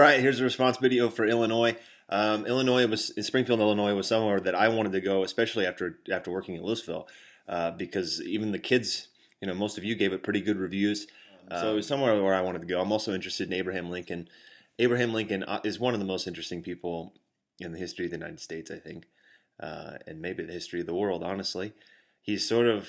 right, here's a response video for Illinois. Springfield, Illinois was somewhere that I wanted to go, especially after working in Louisville, because even the kids, most of you gave it pretty good reviews. So it was somewhere where I wanted to go. I'm also interested in Abraham Lincoln. Abraham Lincoln is one of the most interesting people in the history of the United States, I think, and maybe the history of the world. Honestly, he's sort of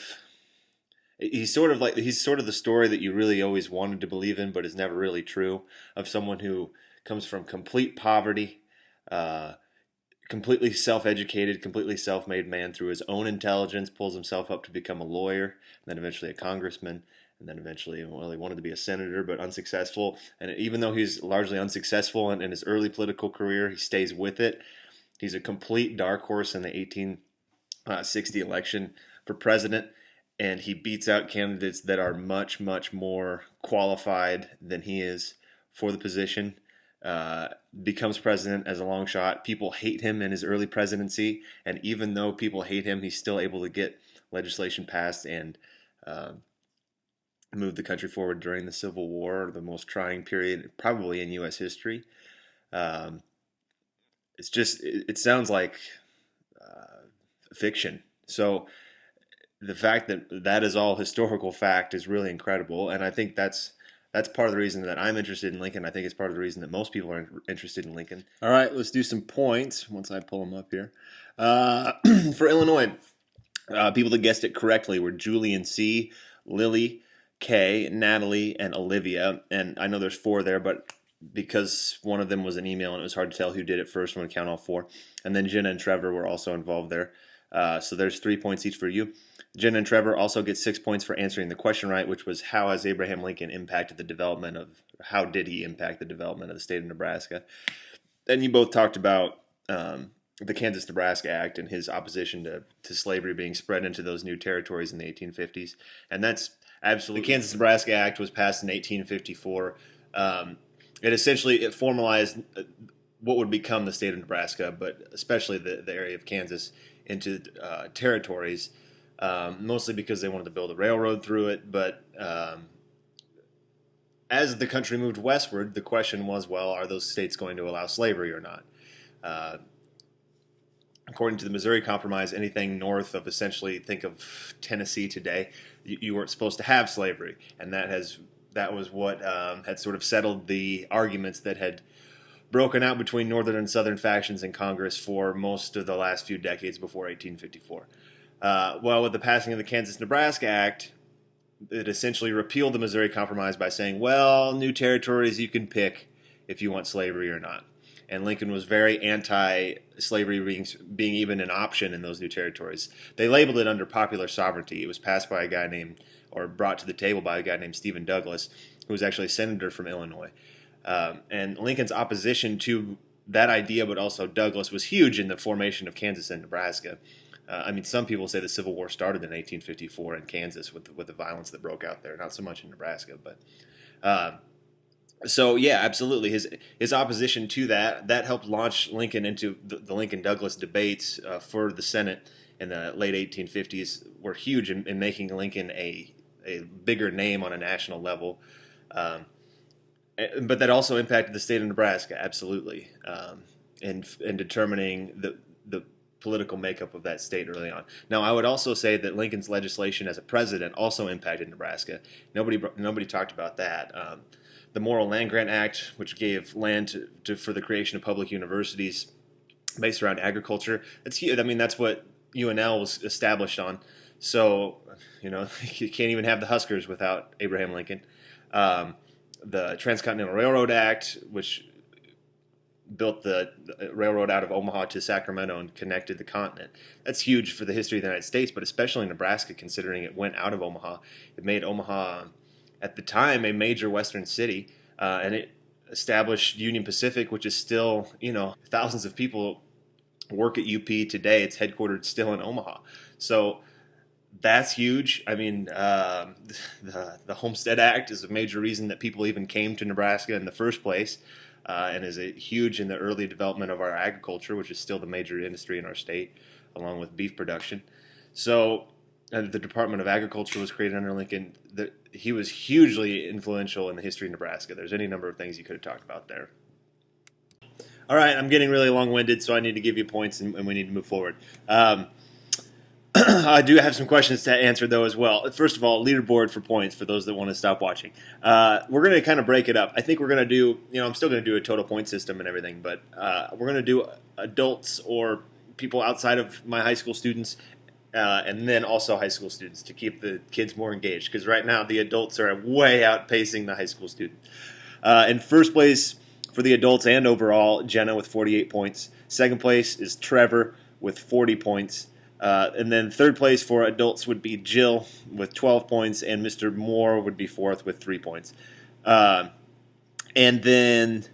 he's sort of the story that you really always wanted to believe in, but is never really true, of someone who comes from complete poverty, uh, completely self-educated, completely self-made man through his own intelligence, pulls himself up to become a lawyer, and then eventually a congressman, and then eventually, well, he wanted to be a senator, but unsuccessful. And even though he's largely unsuccessful in his early political career, he stays with it. He's a complete dark horse in the 1860 election for president, and he beats out candidates that are much, much more qualified than he is for the position. Becomes president as a long shot. People hate him in his early presidency, and even though people hate him, he's still able to get legislation passed and move the country forward during the Civil War, the most trying period probably in U.S. history. Um, it sounds like fiction. So the fact that that is all historical fact is really incredible, and I think that's part of the reason that I'm interested in Lincoln. I think it's part of the reason that most people are interested in Lincoln. All right, let's do some points once I pull them up here. For Illinois, people that guessed it correctly were Julian C., Lily, Kay, Natalie, and Olivia. And I know there's 4 there, but because one of them was an email and it was hard to tell who did it first, I'm going to count all 4. And then Jenna and Trevor were also involved there. So there's 3 points each for you. Jenna and Trevor also get 6 points for answering the question right, which was how did he impact the development of the state of Nebraska? And you both talked about the Kansas-Nebraska Act and his opposition to slavery being spread into those new territories in the 1850s. And that's absolutely, the Kansas-Nebraska Act was passed in 1854. It formalized what would become the state of Nebraska, but especially the area of Kansas, into territories, mostly because they wanted to build a railroad through it. But as the country moved westward, the question was, well, are those states going to allow slavery or not? According to the Missouri Compromise, anything north of, essentially, think of Tennessee today, you weren't supposed to have slavery, and that was what had sort of settled the arguments that had broken out between northern and southern factions in Congress for most of the last few decades before 1854. Well, with the passing of the Kansas-Nebraska Act, it essentially repealed the Missouri Compromise by saying, well, new territories you can pick if you want slavery or not. And Lincoln was very anti-slavery being even an option in those new territories. They labeled it under popular sovereignty. It was passed by brought to the table by a guy named Stephen Douglas, who was actually a senator from Illinois. And Lincoln's opposition to that idea, but also Douglas, was huge in the formation of Kansas and Nebraska. Some people say the Civil War started in 1854 in Kansas with the violence that broke out there. Not so much in Nebraska, but so yeah, absolutely. His opposition to that helped launch Lincoln into the Lincoln-Douglas debates for the Senate in the late 1850s. Were huge in making Lincoln a bigger name on a national level. But that also impacted the state of Nebraska, absolutely, in determining the political makeup of that state early on. Now, I would also say that Lincoln's legislation as a president also impacted Nebraska. Nobody talked about that. The Morrill Land Grant Act, which gave land for the creation of public universities based around agriculture. That's what UNL was established on. So, you can't even have the Huskers without Abraham Lincoln. The Transcontinental Railroad Act, which built the railroad out of Omaha to Sacramento and connected the continent. That's huge for the history of the United States, but especially Nebraska, considering it went out of Omaha. It made Omaha, at the time, a major western city, and it established Union Pacific, which is still, thousands of people work at UP today. It's headquartered still in Omaha. So that's huge. The Homestead Act is a major reason that people even came to Nebraska in the first place, and is huge in the early development of our agriculture, which is still the major industry in our state, along with beef production. So the Department of Agriculture was created under Lincoln. He was hugely influential in the history of Nebraska. There's any number of things you could have talked about there. All right, I'm getting really long-winded, so I need to give you points, and we need to move forward. I do have some questions to answer, though, as well. First of all, leaderboard for points for those that want to stop watching. We're going to kind of break it up. I think we're going to do, I'm still going to do a total point system and everything, but we're going to do adults or people outside of my high school students, and then also high school students to keep the kids more engaged, because right now the adults are way outpacing the high school students. In first place for the adults and overall, Jenna with 48 points. Second place is Trevor with 40 points. And then third place for adults would be Jill with 12 points, and Mr. Moore would be fourth with 3 points. And then,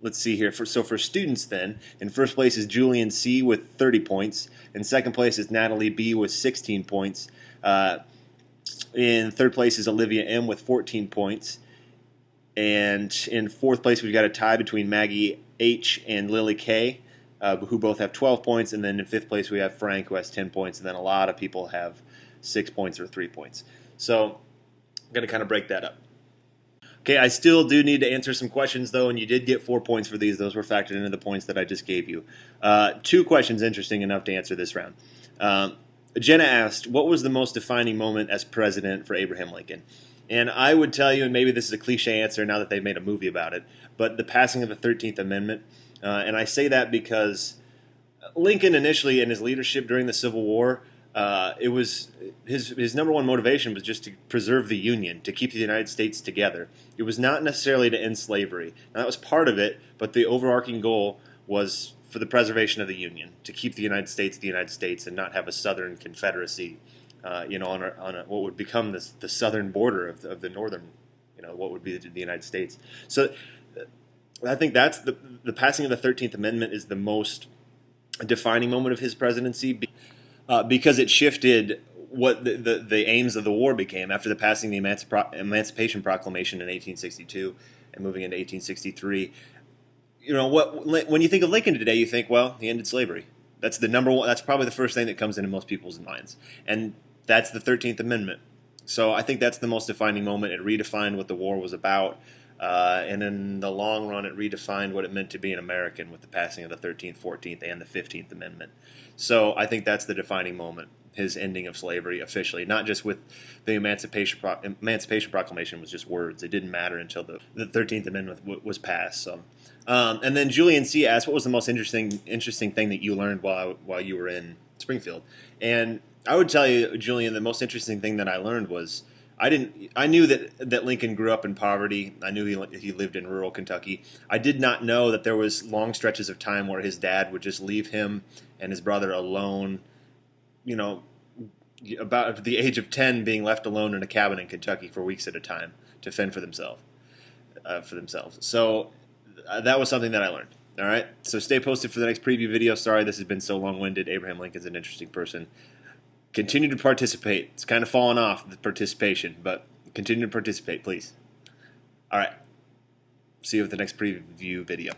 let's see here. So for students then, in first place is Julian C. with 30 points. In second place is Natalie B. with 16 points. In third place is Olivia M. with 14 points. And in fourth place, we've got a tie between Maggie H. and Lily K., who both have 12 points. And then in fifth place, we have Frank, who has 10 points. And then a lot of people have 6 points or 3 points. So I'm going to kind of break that up. Okay, I still do need to answer some questions, though, and you did get 4 points for these. Those were factored into the points that I just gave you. 2 questions interesting enough to answer this round. Jenna asked, what was the most defining moment as president for Abraham Lincoln? And I would tell you, and maybe this is a cliche answer now that they've made a movie about it, but the passing of the 13th Amendment. And I say that because Lincoln initially in his leadership during the Civil War, it was his number one motivation was just to preserve the Union, to keep the United States together. It was not necessarily to end slavery. Now, that was part of it, but the overarching goal was for the preservation of the Union, to keep the United States and not have a Southern Confederacy, on what would become the southern border of the northern, what would be the United States. So I think that's the passing of the 13th Amendment is the most defining moment of his presidency, because it shifted what the aims of the war became after the passing of the Emancipation Proclamation in 1862 and moving into 1863. When you think of Lincoln today, you think, well, he ended slavery. That's the number one. That's probably the first thing that comes into most people's minds, and that's the 13th Amendment. So I think that's the most defining moment. It redefined what the war was about. And in the long run, it redefined what it meant to be an American with the passing of the 13th, 14th, and the 15th Amendment. So I think that's the defining moment, his ending of slavery officially, not just with the Emancipation Proclamation was just words. It didn't matter until the 13th Amendment was passed. So, and then Julian C. asked, what was the most interesting thing that you learned while you were in Springfield? And I would tell you, Julian, the most interesting thing that I learned was I knew that Lincoln grew up in poverty. I knew he lived in rural Kentucky. I did not know that there was long stretches of time where his dad would just leave him and his brother alone, about the age of 10 being left alone in a cabin in Kentucky for weeks at a time to fend for themselves. So that was something that I learned. All right, so stay posted for the next preview video. Sorry this has been so long-winded. Abraham Lincoln's an interesting person. Continue to participate. It's kind of fallen off, the participation, but continue to participate, please. All right. See you with the next preview video.